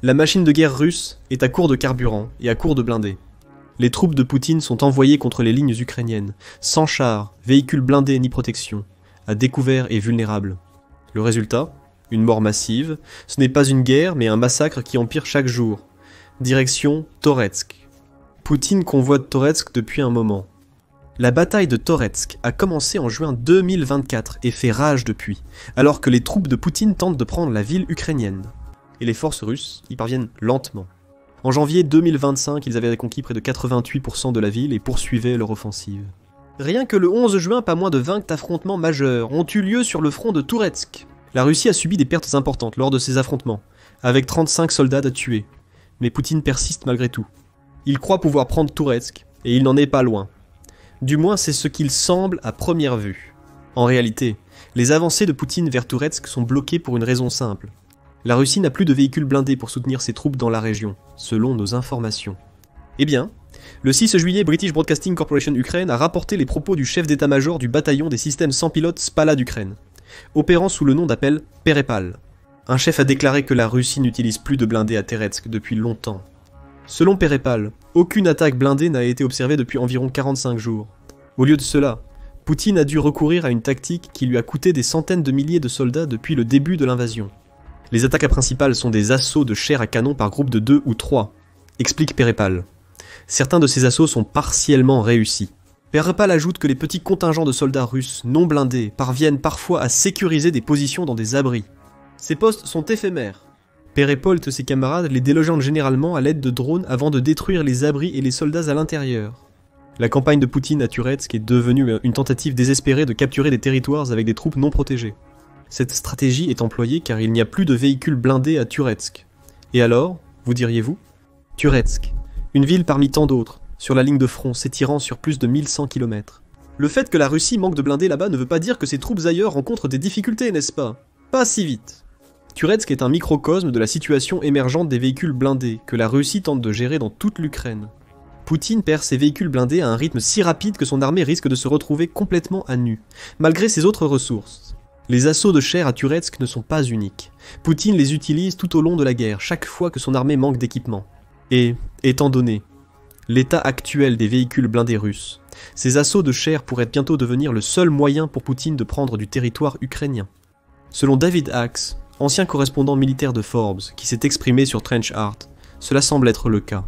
La machine de guerre russe est à court de carburant et à court de blindés. Les troupes de Poutine sont envoyées contre les lignes ukrainiennes, sans chars, véhicules blindés ni protection, à découvert et vulnérables. Le résultat ? Une mort massive. Ce n'est pas une guerre, mais un massacre qui empire chaque jour. Direction Toretsk. Poutine convoite Toretsk depuis un moment. La bataille de Toretsk a commencé en juin 2024 et fait rage depuis, alors que les troupes de Poutine tentent de prendre la ville ukrainienne. Et les forces russes y parviennent lentement. En janvier 2025, ils avaient conquis près de 88% de la ville et poursuivaient leur offensive. Rien que le 11 juin, pas moins de 20 affrontements majeurs ont eu lieu sur le front de Toretsk. La Russie a subi des pertes importantes lors de ces affrontements, avec 35 soldats à tuer. Mais Poutine persiste malgré tout. Il croit pouvoir prendre Toretsk, et il n'en est pas loin. Du moins, c'est ce qu'il semble à première vue. En réalité, les avancées de Poutine vers Toretsk sont bloquées pour une raison simple. La Russie n'a plus de véhicules blindés pour soutenir ses troupes dans la région, selon nos informations. Eh bien, le 6 juillet, British Broadcasting Corporation Ukraine a rapporté les propos du chef d'état-major du bataillon des systèmes sans pilote Spala d'Ukraine, opérant sous le nom d'appel Perepal. Un chef a déclaré que la Russie n'utilise plus de blindés à Toretsk depuis longtemps. Selon Perepal, aucune attaque blindée n'a été observée depuis environ 45 jours. Au lieu de cela, Poutine a dû recourir à une tactique qui lui a coûté des centaines de milliers de soldats depuis le début de l'invasion. Les attaques principales sont des assauts de chair à canon par groupe de 2 ou 3, explique Perepal. Certains de ces assauts sont partiellement réussis. Perepal ajoute que les petits contingents de soldats russes non blindés parviennent parfois à sécuriser des positions dans des abris. Ces postes sont éphémères. Perepal et ses camarades les délogent généralement à l'aide de drones avant de détruire les abris et les soldats à l'intérieur. La campagne de Poutine à Toretsk est devenue une tentative désespérée de capturer des territoires avec des troupes non protégées. Cette stratégie est employée car il n'y a plus de véhicules blindés à Toretsk. Et alors, vous diriez-vous ? Toretsk, une ville parmi tant d'autres, sur la ligne de front s'étirant sur plus de 1100 km. Le fait que la Russie manque de blindés là-bas ne veut pas dire que ses troupes ailleurs rencontrent des difficultés, n'est-ce pas ? Pas si vite. Toretsk est un microcosme de la situation émergente des véhicules blindés que la Russie tente de gérer dans toute l'Ukraine. Poutine perd ses véhicules blindés à un rythme si rapide que son armée risque de se retrouver complètement à nu, malgré ses autres ressources. Les assauts de chair à Toretsk ne sont pas uniques. Poutine les utilise tout au long de la guerre, chaque fois que son armée manque d'équipement. Et, étant donné l'état actuel des véhicules blindés russes, ces assauts de chair pourraient bientôt devenir le seul moyen pour Poutine de prendre du territoire ukrainien. Selon David Axe, ancien correspondant militaire de Forbes, qui s'est exprimé sur Trench Art, cela semble être le cas.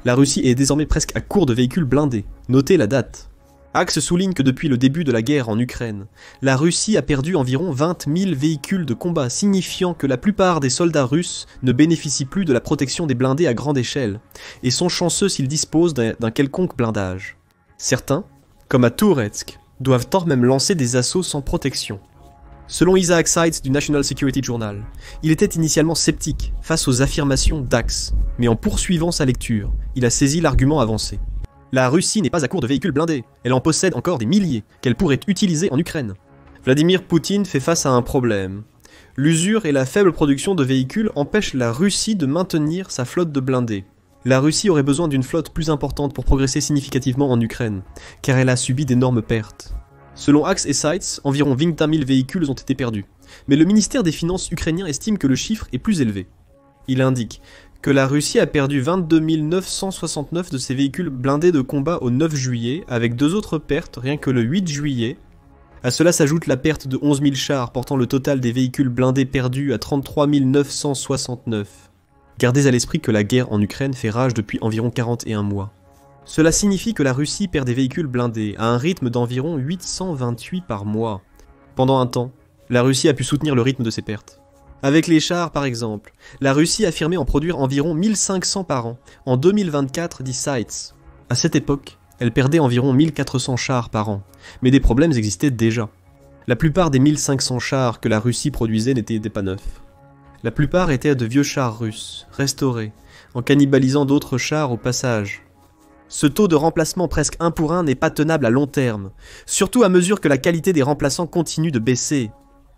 La Russie est désormais presque à court de véhicules blindés. Notez la date. Axe souligne que depuis le début de la guerre en Ukraine, la Russie a perdu environ 20 000 véhicules de combat, signifiant que la plupart des soldats russes ne bénéficient plus de la protection des blindés à grande échelle, et sont chanceux s'ils disposent d'un quelconque blindage. Certains, comme à Toretsk, doivent tant même lancer des assauts sans protection. Selon Isaac Seitz du National Security Journal, il était initialement sceptique face aux affirmations d'Axe, mais en poursuivant sa lecture, il a saisi l'argument avancé. La Russie n'est pas à court de véhicules blindés, elle en possède encore des milliers, qu'elle pourrait utiliser en Ukraine. Vladimir Poutine fait face à un problème. L'usure et la faible production de véhicules empêchent la Russie de maintenir sa flotte de blindés. La Russie aurait besoin d'une flotte plus importante pour progresser significativement en Ukraine, car elle a subi d'énormes pertes. Selon Axe et Seitz, environ 20 000 véhicules ont été perdus, mais le ministère des Finances ukrainien estime que le chiffre est plus élevé. Il indique que la Russie a perdu 22 969 de ses véhicules blindés de combat au 9 juillet, avec 2 autres pertes rien que le 8 juillet. À cela s'ajoute la perte de 11 000 chars, portant le total des véhicules blindés perdus à 33 969. Gardez à l'esprit que la guerre en Ukraine fait rage depuis environ 41 mois. Cela signifie que la Russie perd des véhicules blindés à un rythme d'environ 828 par mois. Pendant un temps, la Russie a pu soutenir le rythme de ses pertes. Avec les chars par exemple, la Russie affirmait en produire environ 1500 par an, en 2024 dit Seitz. À cette époque, elle perdait environ 1400 chars par an, mais des problèmes existaient déjà. La plupart des 1500 chars que la Russie produisait n'étaient pas neufs. La plupart étaient de vieux chars russes, restaurés, en cannibalisant d'autres chars au passage. Ce taux de remplacement presque 1 pour 1 n'est pas tenable à long terme, surtout à mesure que la qualité des remplaçants continue de baisser,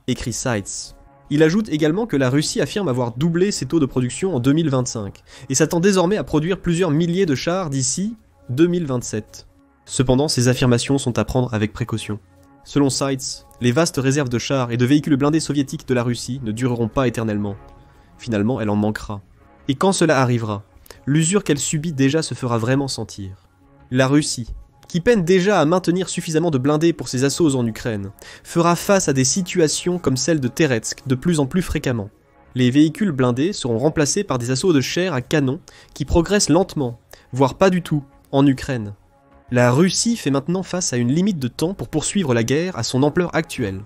écrit Seitz. Il ajoute également que la Russie affirme avoir doublé ses taux de production en 2025, et s'attend désormais à produire plusieurs milliers de chars d'ici 2027. Cependant, ces affirmations sont à prendre avec précaution. Selon Seitz, les vastes réserves de chars et de véhicules blindés soviétiques de la Russie ne dureront pas éternellement. Finalement, elle en manquera. Et quand cela arrivera, l'usure qu'elle subit déjà se fera vraiment sentir. La Russie, qui peine déjà à maintenir suffisamment de blindés pour ses assauts en Ukraine, fera face à des situations comme celle de Teretsk de plus en plus fréquemment. Les véhicules blindés seront remplacés par des assauts de chair à canon qui progressent lentement, voire pas du tout, en Ukraine. La Russie fait maintenant face à une limite de temps pour poursuivre la guerre à son ampleur actuelle.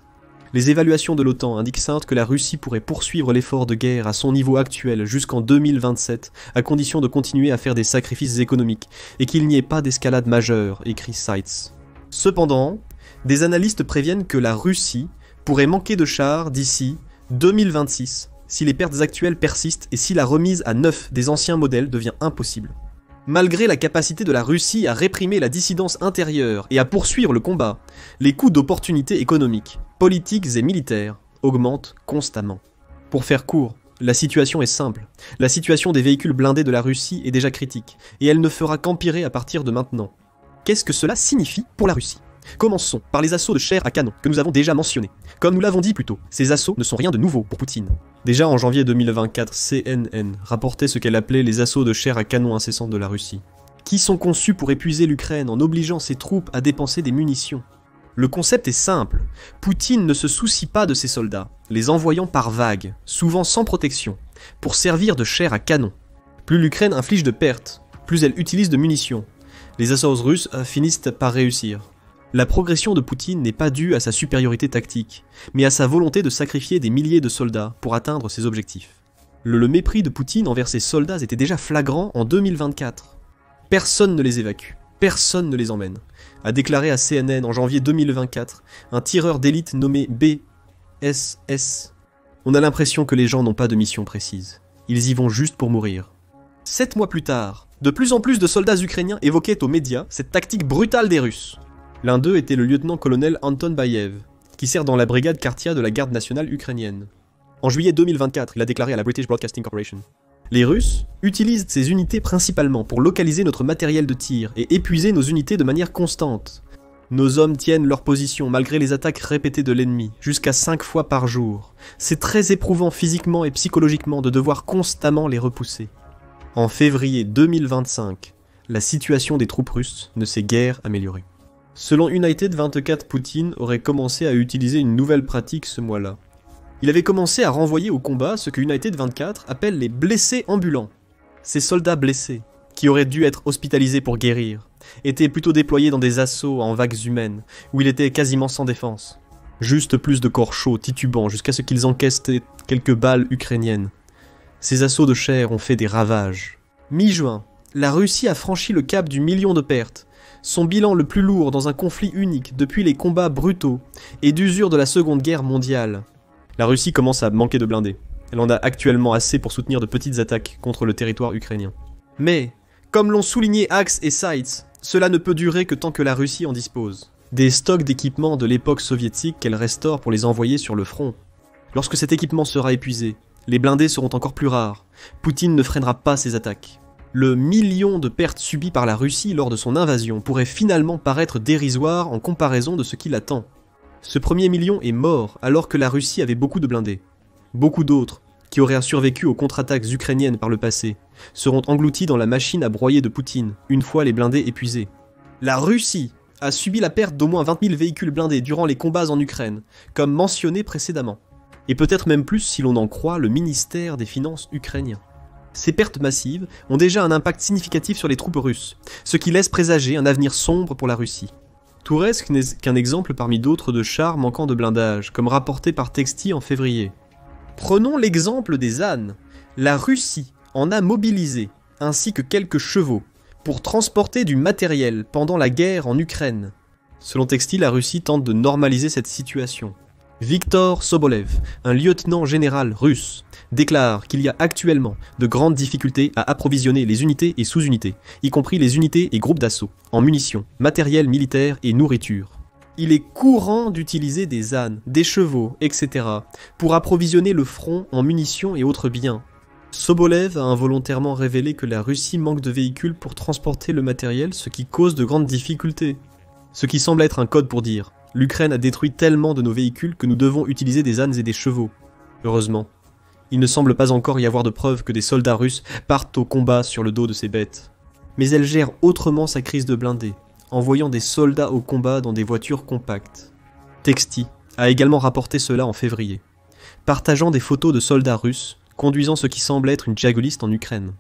Les évaluations de l'OTAN indiquent certes que la Russie pourrait poursuivre l'effort de guerre à son niveau actuel jusqu'en 2027, à condition de continuer à faire des sacrifices économiques, et qu'il n'y ait pas d'escalade majeure, écrit Seitz. Cependant, des analystes préviennent que la Russie pourrait manquer de chars d'ici 2026, si les pertes actuelles persistent et si la remise à neuf des anciens modèles devient impossible. Malgré la capacité de la Russie à réprimer la dissidence intérieure et à poursuivre le combat, les coûts d'opportunités économiques, politiques et militaires augmentent constamment. Pour faire court, la situation est simple. La situation des véhicules blindés de la Russie est déjà critique, et elle ne fera qu'empirer à partir de maintenant. Qu'est-ce que cela signifie pour la Russie ? Commençons par les assauts de chair à canon, que nous avons déjà mentionnés. Comme nous l'avons dit plus tôt, ces assauts ne sont rien de nouveau pour Poutine. Déjà en janvier 2024, CNN rapportait ce qu'elle appelait les assauts de chair à canon incessants de la Russie, qui sont conçus pour épuiser l'Ukraine en obligeant ses troupes à dépenser des munitions. Le concept est simple, Poutine ne se soucie pas de ses soldats, les envoyant par vagues, souvent sans protection, pour servir de chair à canon. Plus l'Ukraine inflige de pertes, plus elle utilise de munitions. Les assauts russes finissent par réussir. La progression de Poutine n'est pas due à sa supériorité tactique, mais à sa volonté de sacrifier des milliers de soldats pour atteindre ses objectifs. Le mépris de Poutine envers ses soldats était déjà flagrant en 2024. Personne ne les évacue, personne ne les emmène, a déclaré à CNN en janvier 2024 un tireur d'élite nommé BSS. On a l'impression que les gens n'ont pas de mission précise, ils y vont juste pour mourir. 7 mois plus tard, de plus en plus de soldats ukrainiens évoquaient aux médias cette tactique brutale des Russes. L'un d'eux était le lieutenant-colonel Anton Bayev, qui sert dans la brigade Kartia de la garde nationale ukrainienne. En juillet 2024, il a déclaré à la British Broadcasting Corporation: les Russes utilisent ces unités principalement pour localiser notre matériel de tir et épuiser nos unités de manière constante. Nos hommes tiennent leur position malgré les attaques répétées de l'ennemi, jusqu'à 5 fois par jour. C'est très éprouvant physiquement et psychologiquement de devoir constamment les repousser. En février 2025, la situation des troupes russes ne s'est guère améliorée. Selon United 24, Poutine aurait commencé à utiliser une nouvelle pratique ce mois-là. Il avait commencé à renvoyer au combat ce que United 24 appelle les blessés ambulants. Ces soldats blessés, qui auraient dû être hospitalisés pour guérir, étaient plutôt déployés dans des assauts en vagues humaines, où ils étaient quasiment sans défense. Juste plus de corps chauds, titubants, jusqu'à ce qu'ils encaissent quelques balles ukrainiennes. Ces assauts de chair ont fait des ravages. Mi-juin, la Russie a franchi le cap du million de pertes, son bilan le plus lourd dans un conflit unique depuis les combats brutaux et d'usure de la Seconde Guerre mondiale. La Russie commence à manquer de blindés. Elle en a actuellement assez pour soutenir de petites attaques contre le territoire ukrainien. Mais, comme l'ont souligné Axe et Seitz, cela ne peut durer que tant que la Russie en dispose. Des stocks d'équipements de l'époque soviétique qu'elle restaure pour les envoyer sur le front. Lorsque cet équipement sera épuisé, les blindés seront encore plus rares. Poutine ne freinera pas ses attaques. Le million de pertes subies par la Russie lors de son invasion pourrait finalement paraître dérisoire en comparaison de ce qui l'attend. Ce premier million est mort alors que la Russie avait beaucoup de blindés. Beaucoup d'autres, qui auraient survécu aux contre-attaques ukrainiennes par le passé, seront engloutis dans la machine à broyer de Poutine, une fois les blindés épuisés. La Russie a subi la perte d'au moins 20 000 véhicules blindés durant les combats en Ukraine, comme mentionné précédemment. Et peut-être même plus si l'on en croit le ministère des Finances ukrainien. Ces pertes massives ont déjà un impact significatif sur les troupes russes, ce qui laisse présager un avenir sombre pour la Russie. Touresk n'est qu'un exemple parmi d'autres de chars manquant de blindage, comme rapporté par Texti en février. Prenons l'exemple des ânes. La Russie en a mobilisé, ainsi que quelques chevaux, pour transporter du matériel pendant la guerre en Ukraine. Selon Texti, la Russie tente de normaliser cette situation. Viktor Sobolev, un lieutenant général russe, déclare qu'il y a actuellement de grandes difficultés à approvisionner les unités et sous-unités, y compris les unités et groupes d'assaut, en munitions, matériel militaire et nourriture. Il est courant d'utiliser des ânes, des chevaux, etc. pour approvisionner le front en munitions et autres biens. Sobolev a involontairement révélé que la Russie manque de véhicules pour transporter le matériel, ce qui cause de grandes difficultés. Ce qui semble être un code pour dire « L'Ukraine a détruit tellement de nos véhicules que nous devons utiliser des ânes et des chevaux. » Heureusement, Il ne semble pas encore y avoir de preuves que des soldats russes partent au combat sur le dos de ces bêtes. Mais elle gère autrement sa crise de blindés, envoyant des soldats au combat dans des voitures compactes. Texti a également rapporté cela en février, partageant des photos de soldats russes conduisant ce qui semble être une Jaguliste en Ukraine.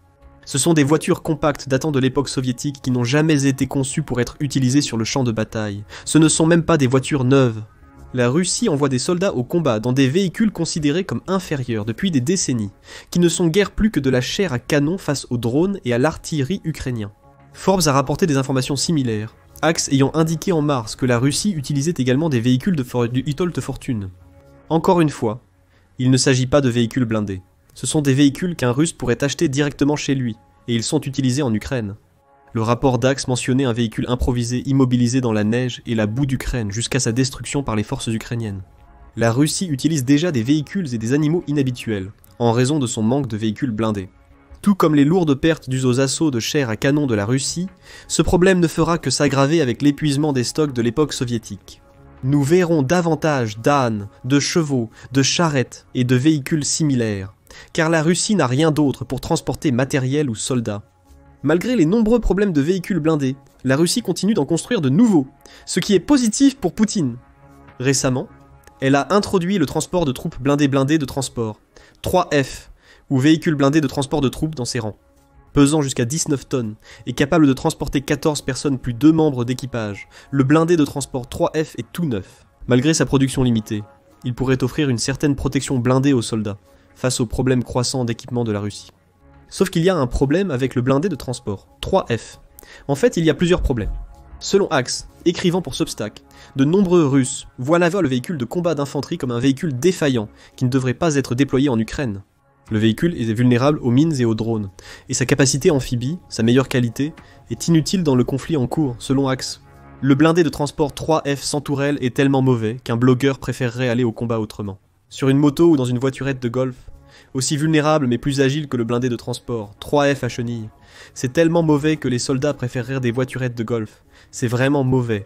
Ce sont des voitures compactes datant de l'époque soviétique qui n'ont jamais été conçues pour être utilisées sur le champ de bataille. Ce ne sont même pas des voitures neuves. La Russie envoie des soldats au combat dans des véhicules considérés comme inférieurs depuis des décennies, qui ne sont guère plus que de la chair à canon face aux drones et à l'artillerie ukrainien. Forbes a rapporté des informations similaires, Axe ayant indiqué en mars que la Russie utilisait également des véhicules du Hitold Fortune. Encore une fois, il ne s'agit pas de véhicules blindés. Ce sont des véhicules qu'un Russe pourrait acheter directement chez lui, et ils sont utilisés en Ukraine. Le rapport d'Axe mentionnait un véhicule improvisé immobilisé dans la neige et la boue d'Ukraine jusqu'à sa destruction par les forces ukrainiennes. La Russie utilise déjà des véhicules et des animaux inhabituels, en raison de son manque de véhicules blindés. Tout comme les lourdes pertes dues aux assauts de chair à canon de la Russie, ce problème ne fera que s'aggraver avec l'épuisement des stocks de l'époque soviétique. Nous verrons davantage d'ânes, de chevaux, de charrettes et de véhicules similaires, car la Russie n'a rien d'autre pour transporter matériel ou soldats. Malgré les nombreux problèmes de véhicules blindés, la Russie continue d'en construire de nouveaux, ce qui est positif pour Poutine. Récemment, elle a introduit le transport de troupes blindées de transport, 3F, ou véhicules blindés de transport de troupes dans ses rangs, pesant jusqu'à 19 tonnes et capable de transporter 14 personnes plus 2 membres d'équipage. Le blindé de transport 3F est tout neuf. Malgré sa production limitée, il pourrait offrir une certaine protection blindée aux soldats, face aux problèmes croissants d'équipement de la Russie. Sauf qu'il y a un problème avec le blindé de transport, 3F. En fait, il y a plusieurs problèmes. Selon Axe, écrivant pour Substack, de nombreux Russes voient le véhicule de combat d'infanterie comme un véhicule défaillant qui ne devrait pas être déployé en Ukraine. Le véhicule est vulnérable aux mines et aux drones, et sa capacité amphibie, sa meilleure qualité, est inutile dans le conflit en cours, selon Axe. Le blindé de transport 3F sans tourelle est tellement mauvais qu'un blogueur préférerait aller au combat autrement. Sur une moto ou dans une voiturette de golf, aussi vulnérable mais plus agile que le blindé de transport, 3F à chenilles. C'est tellement mauvais que les soldats préféreraient des voiturettes de golf. C'est vraiment mauvais.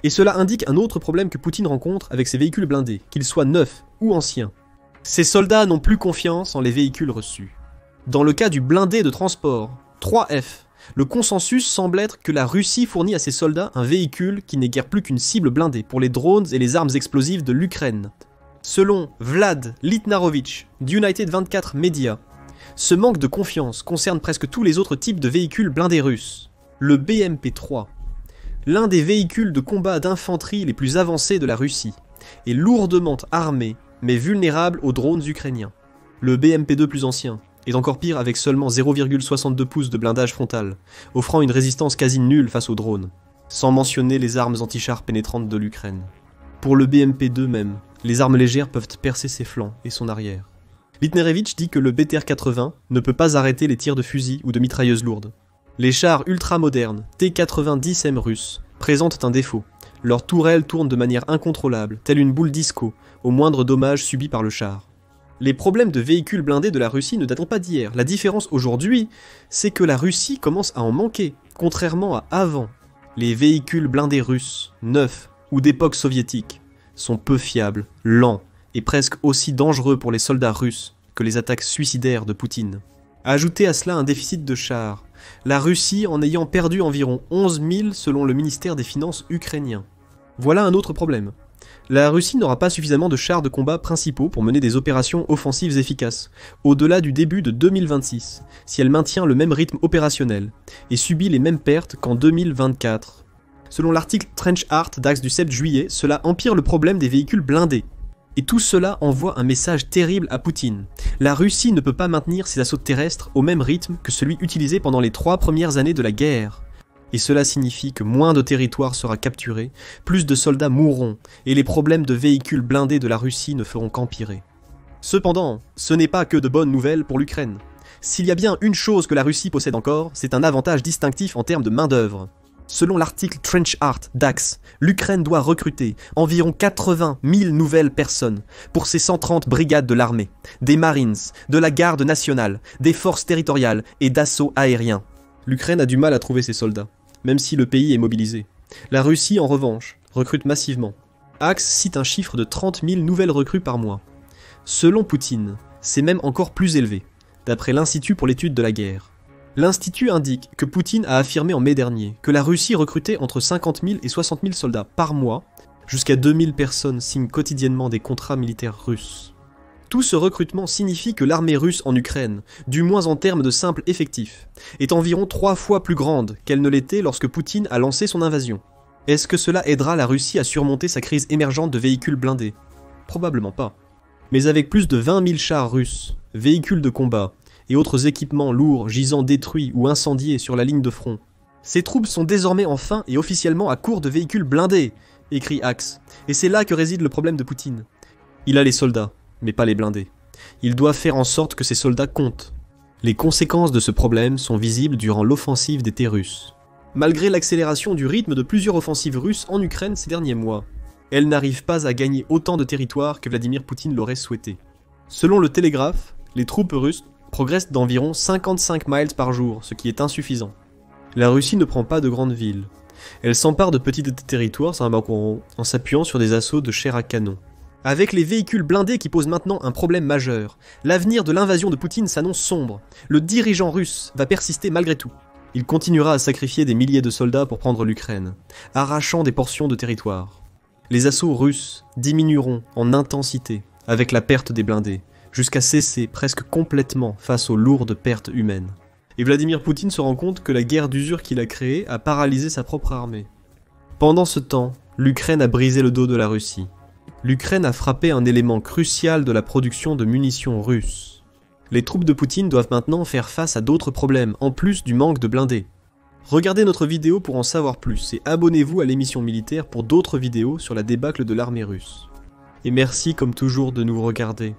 Et cela indique un autre problème que Poutine rencontre avec ses véhicules blindés, qu'ils soient neufs ou anciens. Ces soldats n'ont plus confiance en les véhicules reçus. Dans le cas du blindé de transport, 3F, le consensus semble être que la Russie fournit à ses soldats un véhicule qui n'est guère plus qu'une cible blindée pour les drones et les armes explosives de l'Ukraine. Selon Vlad Litnarovitch d'United 24 Media, ce manque de confiance concerne presque tous les autres types de véhicules blindés russes. Le BMP-3, l'un des véhicules de combat d'infanterie les plus avancés de la Russie, est lourdement armé mais vulnérable aux drones ukrainiens. Le BMP-2 plus ancien est encore pire avec seulement 0,62 pouces de blindage frontal, offrant une résistance quasi nulle face aux drones, sans mentionner les armes anti-chars pénétrantes de l'Ukraine. Pour le BMP-2 même, les armes légères peuvent percer ses flancs et son arrière. Litnerevitch dit que le BTR-80 ne peut pas arrêter les tirs de fusil ou de mitrailleuses lourdes. Les chars ultra-modernes T-90M russes présentent un défaut. Leurs tourelles tournent de manière incontrôlable, telle une boule disco, au moindre dommage subi par le char. Les problèmes de véhicules blindés de la Russie ne datent pas d'hier. La différence aujourd'hui, c'est que la Russie commence à en manquer, contrairement à avant. Les véhicules blindés russes, neufs ou d'époque soviétique, sont peu fiables, lents et presque aussi dangereux pour les soldats russes que les attaques suicidaires de Poutine. Ajoutez à cela un déficit de chars, la Russie en ayant perdu environ 11 000 selon le ministère des Finances ukrainien. Voilà un autre problème. La Russie n'aura pas suffisamment de chars de combat principaux pour mener des opérations offensives efficaces, au-delà du début de 2026, si elle maintient le même rythme opérationnel, et subit les mêmes pertes qu'en 2024. Selon l'article Trench Art d'Axe du 7 juillet, cela empire le problème des véhicules blindés. Et tout cela envoie un message terrible à Poutine. La Russie ne peut pas maintenir ses assauts terrestres au même rythme que celui utilisé pendant les 3 premières années de la guerre. Et cela signifie que moins de territoire sera capturé, plus de soldats mourront, et les problèmes de véhicules blindés de la Russie ne feront qu'empirer. Cependant, ce n'est pas que de bonnes nouvelles pour l'Ukraine. S'il y a bien une chose que la Russie possède encore, c'est un avantage distinctif en termes de main-d'œuvre. Selon l'article Trench Art d'Axe, l'Ukraine doit recruter environ 80 000 nouvelles personnes pour ses 130 brigades de l'armée, des Marines, de la garde nationale, des forces territoriales et d'assaut aérien. L'Ukraine a du mal à trouver ses soldats, même si le pays est mobilisé. La Russie, en revanche, recrute massivement. Axe cite un chiffre de 30 000 nouvelles recrues par mois. Selon Poutine, C'est même encore plus élevé, d'après l'Institut pour l'étude de la guerre. L'Institut indique que Poutine a affirmé en mai dernier que la Russie recrutait entre 50 000 et 60 000 soldats par mois, jusqu'à 2000 personnes signent quotidiennement des contrats militaires russes. Tout ce recrutement signifie que l'armée russe en Ukraine, du moins en termes de simples effectifs, est environ 3 fois plus grande qu'elle ne l'était lorsque Poutine a lancé son invasion. Est-ce que cela aidera la Russie à surmonter sa crise émergente de véhicules blindés? Probablement pas. Mais avec plus de 20 000 chars russes, véhicules de combat, et autres équipements lourds gisant détruits ou incendiés sur la ligne de front, ces troupes sont désormais enfin et officiellement à court de véhicules blindés, écrit Axe. Et c'est là que réside le problème de Poutine. Il a les soldats, mais pas les blindés. Il doit faire en sorte que ces soldats comptent. Les conséquences de ce problème sont visibles durant l'offensive d'été russe. Malgré l'accélération du rythme de plusieurs offensives russes en Ukraine ces derniers mois, elles n'arrivent pas à gagner autant de territoire que Vladimir Poutine l'aurait souhaité. Selon le Télégraphe, les troupes russes progressent d'environ 55 miles par jour, ce qui est insuffisant. La Russie ne prend pas de grandes villes. Elle s'empare de petits territoires en s'appuyant sur des assauts de chair à canon. Avec les véhicules blindés qui posent maintenant un problème majeur, l'avenir de l'invasion de Poutine s'annonce sombre. Le dirigeant russe va persister malgré tout. Il continuera à sacrifier des milliers de soldats pour prendre l'Ukraine, arrachant des portions de territoire. Les assauts russes diminueront en intensité avec la perte des blindés, jusqu'à cesser presque complètement face aux lourdes pertes humaines. Et Vladimir Poutine se rend compte que la guerre d'usure qu'il a créée a paralysé sa propre armée. Pendant ce temps, l'Ukraine a brisé le dos de la Russie. L'Ukraine a frappé un élément crucial de la production de munitions russes. Les troupes de Poutine doivent maintenant faire face à d'autres problèmes, en plus du manque de blindés. Regardez notre vidéo pour en savoir plus, et abonnez-vous à l'émission militaire pour d'autres vidéos sur la débâcle de l'armée russe. Et merci comme toujours de nous regarder.